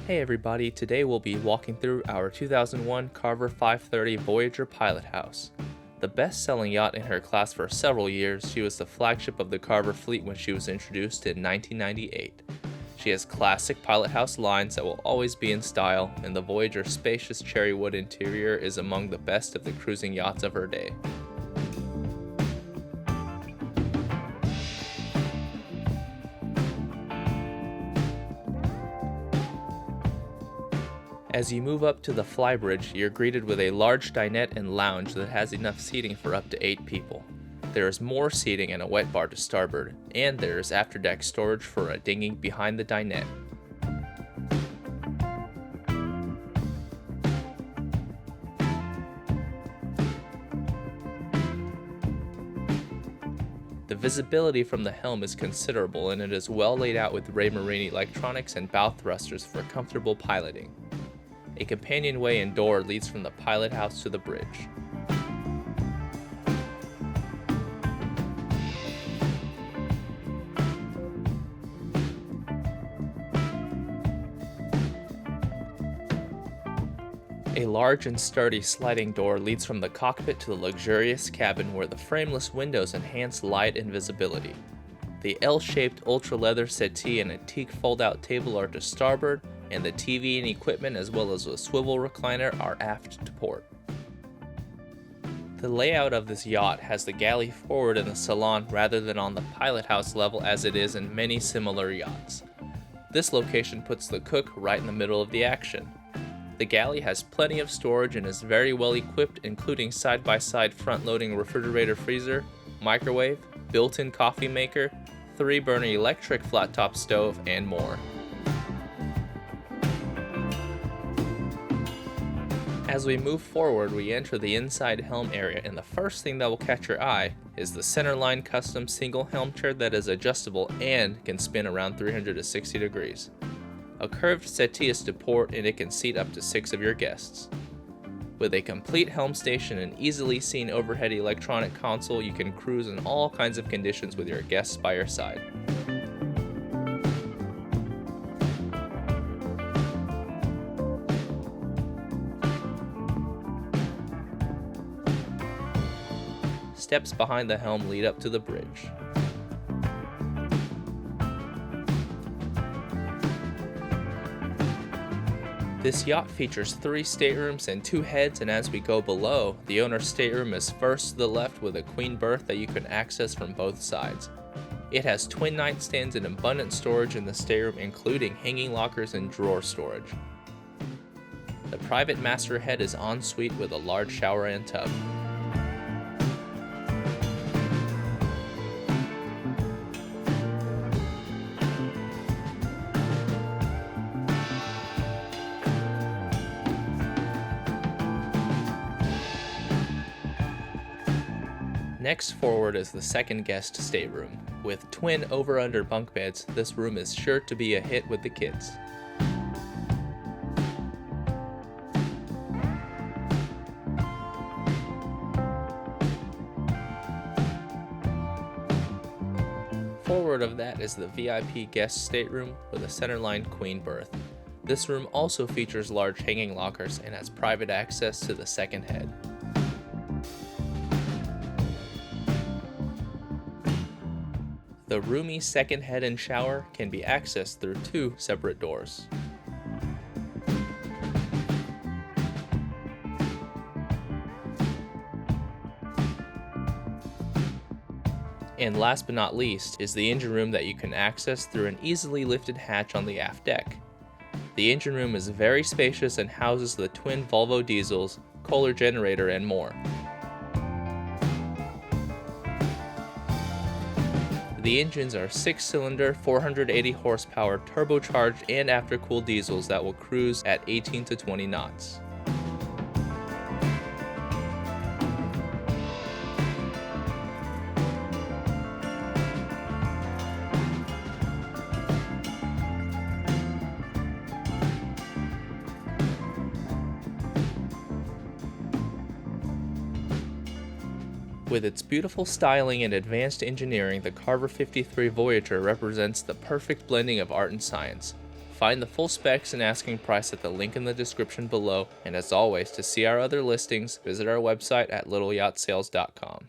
Hey everybody, today we'll be walking through our 2001 Carver 530 Voyager Pilothouse. The best-selling yacht in her class for several years, she was the flagship of the Carver fleet when she was introduced in 1998. She has classic Pilothouse lines that will always be in style, and the Voyager's spacious cherry wood interior is among the best of the cruising yachts of her day. As you move up to the Flybridge, you're greeted with a large dinette and lounge that has enough seating for up to 8 people. There is more seating and a wet bar to starboard, and there is afterdeck storage for a dinghy behind the dinette. The visibility from the helm is considerable, and it is well laid out with Raymarine electronics and bow thrusters for comfortable piloting. A companionway and door leads from the pilothouse to the bridge. A large and sturdy sliding door leads from the cockpit to the luxurious cabin where the frameless windows enhance light and visibility. The L-shaped ultra-leather settee and antique fold-out table are to starboard, and the TV and equipment as well as a swivel recliner are aft to port. The layout of this yacht has the galley forward in the salon rather than on the pilothouse level as it is in many similar yachts. This location puts the cook right in the middle of the action. The galley has plenty of storage and is very well equipped, including side-by-side front-loading refrigerator freezer, microwave, built-in coffee maker, 3-burner electric flat-top stove, and more. As we move forward, we enter the inside helm area, and the first thing that will catch your eye is the centerline custom single helm chair that is adjustable and can spin around 360 degrees. A curved settee is to port, and it can seat up to 6 of your guests. With a complete helm station and easily seen overhead electronic console, you can cruise in all kinds of conditions with your guests by your side. Steps behind the helm lead up to the bridge. This yacht features 3 staterooms and 2 heads, and as we go below, the owner's stateroom is first to the left with a queen berth that you can access from both sides. It has twin nightstands and abundant storage in the stateroom, including hanging lockers and drawer storage. The private master head is en suite with a large shower and tub. Next forward is the second guest stateroom. With twin over-under bunk beds, this room is sure to be a hit with the kids. Forward of that is the VIP guest stateroom with a centerline queen berth. This room also features large hanging lockers and has private access to the second head. The roomy second head and shower can be accessed through 2 separate doors. And last but not least is the engine room that you can access through an easily lifted hatch on the aft deck. The engine room is very spacious and houses the twin Volvo diesels, Kohler generator, and more. The engines are 6-cylinder, 480 horsepower, turbocharged and aftercooled diesels that will cruise at 18 to 20 knots. With its beautiful styling and advanced engineering, the Carver 53 Voyager represents the perfect blending of art and science. Find the full specs and asking price at the link in the description below, and as always, to see our other listings, visit our website at littleyachtsales.com.